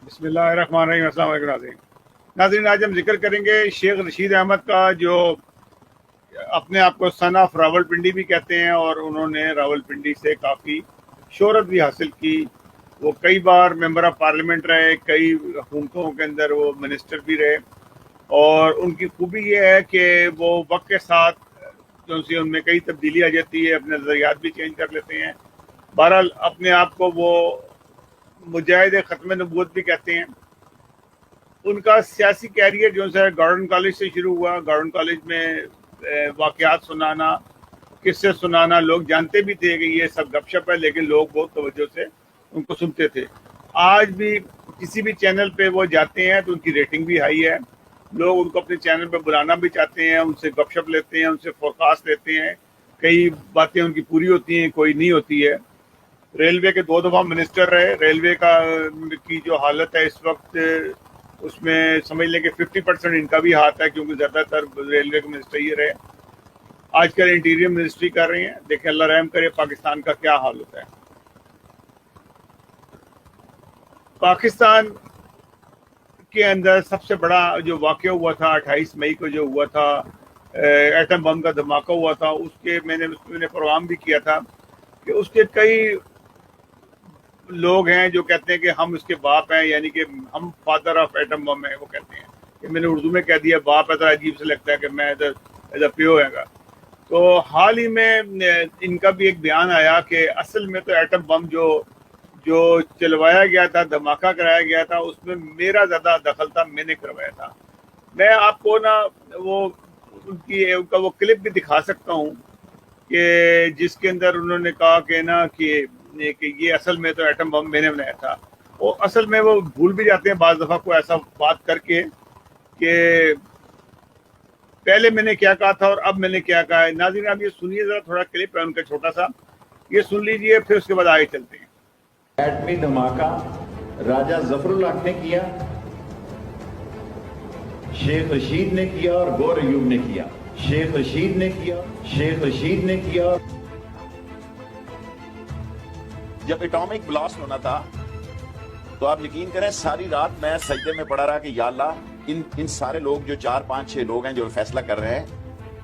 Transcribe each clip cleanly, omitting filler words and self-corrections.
बिस्मिल्लाहिर्रहमानिर्रहीम। अस्सलाम वालेकुम नाज़रीन, आज हम जिक्र करेंगे शेख रशीद अहमद का, जो अपने आप को सन ऑफ रावलपिंडी भी कहते हैं और उन्होंने रावलपिंडी से काफ़ी शोहरत भी हासिल की। वो कई बार मेंबर ऑफ पार्लियामेंट रहे, कई हुकूमतों के अंदर वो मिनिस्टर भी रहे और उनकी खूबी ये है कि वो वक्त के साथ जो सी उनमें कई तब्दीली आ जाती है, अपने नज़रियात भी चेंज कर लेते हैं। बहरहाल अपने आप को वो मुजाहिद ख़त्म नबूवत भी कहते हैं। उनका सियासी कैरियर जो है गॉर्डन कॉलेज से शुरू हुआ। गॉर्डन कॉलेज में वाक़यात सुनाना, किस्से सुनाना, लोग जानते भी थे कि ये सब गपशप है, लेकिन लोग बहुत तवज्जो से उनको सुनते थे। आज भी किसी भी चैनल पे वो जाते हैं तो उनकी रेटिंग भी हाई है। लोग उनको अपने चैनल पे बुलाना भी चाहते हैं, उनसे गपशप लेते हैं, उनसे फोरकास्ट लेते हैं। कई बातें उनकी पूरी होती हैं, कोई नहीं होती है। रेलवे के 2 दफ़ा मिनिस्टर रहे। रेलवे की जो हालत है इस वक्त, उसमें समझ लें कि 50% इनका भी हाथ है, क्योंकि ज़्यादातर रेलवे के मिनिस्टर ये रहे। आजकल इंटीरियर मिनिस्ट्री कर रहे हैं। देखें, अल्लाह रहम करे, पाकिस्तान का क्या हाल होता है। पाकिस्तान के अंदर सबसे बड़ा जो वाक़या हुआ था 28 मई को, जो हुआ था एटम बम का धमाका हुआ था, उसके मैंने प्रोग्राम भी किया था कि उसके कई लोग हैं जो कहते हैं कि हम इसके बाप हैं, यानी कि हम फादर ऑफ एटम बम है। वो कहते हैं कि मैंने उर्दू में कह दिया बाप है, तो अजीब से लगता है कि मैं एज अ प्यो हैगा। तो हाल ही में इनका भी एक बयान आया कि असल में तो एटम बम जो चलवाया गया था, धमाका कराया गया था, उसमें मेरा ज़्यादा दखल था, मैंने करवाया था। मैं आपको ना उनका वो क्लिप भी दिखा सकता हूँ कि जिसके अंदर उन्होंने कहा कि ये असल में तो एटम बम मैंने बनाया था। वो असल में वो भूल भी जाते हैं बाज़ दफ़ा को ऐसा बात करके कि पहले मैंने क्या कहा था और अब मैंने क्या कहा है। नाज़रीन, आप ये सुनिए ज़रा, थोड़ा क्लिप है उनका छोटा सा, ये सुन लीजिए, फिर उसके बाद आगे चलते हैं। एटमी धमाका राजा जफरुल्लाह ने किया, शेख रशीद ने किया और गौर अयूब ने किया। शेख रशीद ने किया, शेख रशीद ने किया। जब एटॉमिक ब्लास्ट होना था तो आप यकीन करें सारी रात मैं सजदे में पड़ा रहा कि या अल्लाह इन सारे लोग जो 4 5 6 लोग हैं जो फैसला कर रहे हैं,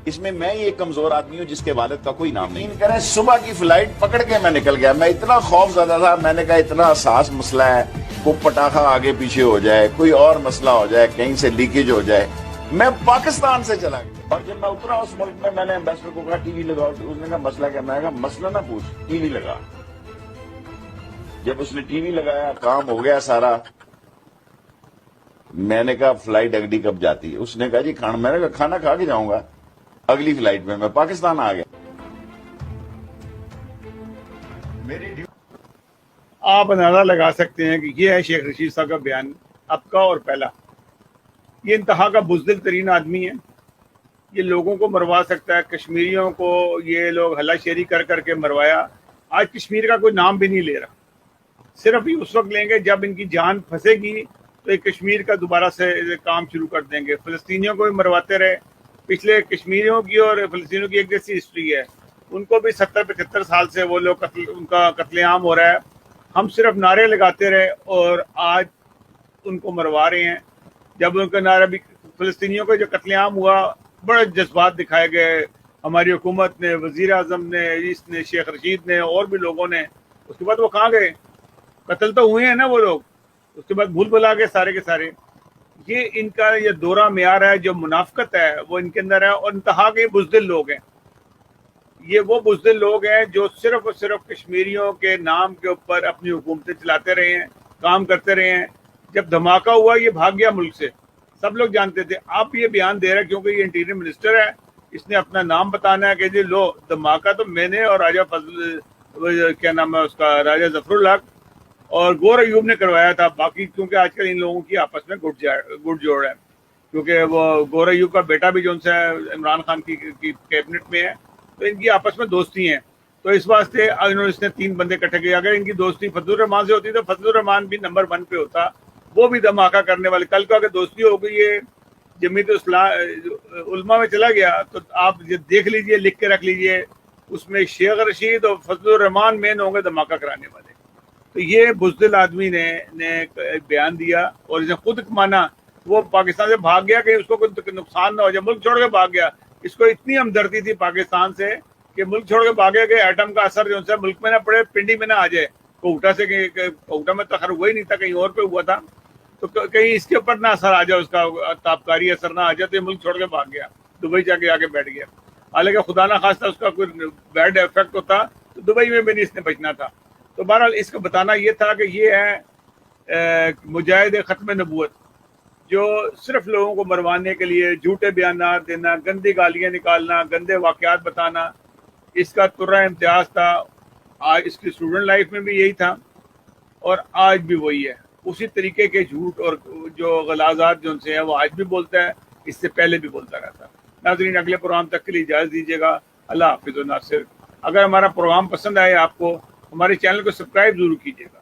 इसमें मैं ही एक कमजोर आदमी हूं जिसके वालिद का कोई नाम नहीं। यकीन करें सुबह की फ्लाइट पकड़ के मैं निकल गया। मैं इतना खौफज़दा था, मैंने कहा इतना हसास मसला है, वो पटाखा आगे पीछे हो जाए, कोई और मसला हो जाए, कहीं से लीकेज हो जाए। मैं पाकिस्तान से चला गया और जब मैं उतरा उस मुल्क में, मैंने एम्बेसडर को कहा टीवी लगाओ। उसने कहा मसला क्या? मैं कहा मसला ना पूछ, टीवी लगा। जब उसने टीवी लगाया, काम हो गया सारा। मैंने कहा फ्लाइट अगली कब जाती है? उसने कहा जी खाना। मैंने कहा खाना खा के जाऊंगा। अगली फ्लाइट में मैं पाकिस्तान आ गया। आप अंदाजा लगा सकते हैं कि ये है शेख रशीद साहब का बयान, अब का और पहला। ये इंतहा का बुज़दिल तरीन आदमी है। ये लोगों को मरवा सकता है। कश्मीरियों को ये लोग हल्लाशेरी कर करके मरवाया। आज कश्मीर का कोई नाम भी नहीं ले रहा। सिर्फ ही उस वक्त लेंगे जब इनकी जान फंसेगी तो ये कश्मीर का दोबारा से काम शुरू कर देंगे। फ़लस्तीनियों को भी मरवाते रहे। पिछले कश्मीरियों की और फ़लस्तीनियों की एक जैसी हिस्ट्री है। उनको भी 70-75 साल से वो लोग उनका कत्लेआम हो रहा है। हम सिर्फ नारे लगाते रहे और आज उनको मरवा रहे हैं। जब उनका नारा भी, फ़लस्तीनियों का जो कत्लेआम हुआ, बड़े जज्बात दिखाए गए हमारी हुकूमत ने, वज़ीर आज़म ने, इसने, शेख रशीद ने और भी लोगों ने। उसके बाद वो कहाँ गए? कत्ल तो हुए हैं ना वो लोग, उसके बाद भूल भुला गए सारे के सारे। ये इनका ये दोहरा म्यार है, जो मुनाफिकत है वो इनके अंदर है। और इंतहा के बुज़दिल लोग हैं। ये वो बुज़दिल लोग हैं जो सिर्फ और सिर्फ कश्मीरियों के नाम के ऊपर अपनी हुकूमतें चलाते रहे हैं, काम करते रहे हैं। जब धमाका हुआ ये भाग गया मुल्क से, सब लोग जानते थे। आप ये बयान दे रहे हैं क्योंकि ये इंटीरियर मिनिस्टर है, इसने अपना नाम बताना है कि जी लो धमाका तो मैंने और राजा फजल, क्या नाम है उसका, राजा जफरुल्लाह और गौर अयूब ने करवाया था। बाकी क्योंकि आजकल इन लोगों की आपस में गुट जोड़ है, क्योंकि वो गौर अयूब का बेटा भी जो उनसे इमरान खान की कैबिनेट में है, तो इनकी आपस में दोस्ती है। तो इस वास्ते इसने 3 बंदे इकट्ठे किए। अगर इनकी दोस्ती फजलुर रहमान से होती तो फजलुर रहमान भी नंबर 1 पे होता, वो भी धमाका करने वाले। कल को अगर दोस्ती हो गई है जमीयत उलमा में चला गया तो आप ये देख लीजिए, लिख के रख लीजिए, उसमें शेख रशीद और फजलुर रहमान मेन होंगे धमाका कराने वाले। تو یہ بزدل آدمی نے ایک بیان دیا اور اسے خود مانا وہ پاکستان سے بھاگ گیا کہ اس کو کوئی نقصان نہ ہو جائے، ملک چھوڑ کے بھاگ گیا. اس کو اتنی ہمدردی تھی پاکستان سے کہ ملک چھوڑ کے بھاگے کہ ایٹم کا اثر جو ہے ملک میں نہ پڑے، پنڈی میں نہ آ جائے. کوٹا سے کوٹا میں تو خیر ہوا ہی نہیں تھا، کہیں اور پہ ہوا تھا، تو کہیں اس کے اوپر نہ اثر آ جائے، اس کا تابکاری اثر نہ آ جائے، تو یہ ملک چھوڑ کے بھاگ گیا، دبئی جا کے بیٹھ گیا. حالانکہ خدا نہ خواستہ اس کا کوئی بیڈ افیکٹ ہوتا تو دبئی میں بھی نہیں اس نے بچنا تھا. تو بہرحال اس کا بتانا یہ تھا کہ یہ ہے مجاہد ختم نبوت، جو صرف لوگوں کو مروانے کے لیے جھوٹے بیانات دینا، گندی گالیاں نکالنا، گندے واقعات بتانا، اس کا ترہ امتیاز تھا. آج اس کی اسٹوڈنٹ لائف میں بھی یہی تھا اور آج بھی وہی ہے. اسی طریقے کے جھوٹ اور جو غلاظات جو ان سے ہیں وہ آج بھی بولتا ہے، اس سے پہلے بھی بولتا رہتا. ناظرین، اگلے پروگرام تک کے لیے اجازت دیجیے گا. اللہ حافظ و ناصر. اگر ہمارا پروگرام پسند آئے آپ کو، ہمارے چینل کو سبسکرائب ضرور کیجیے گا.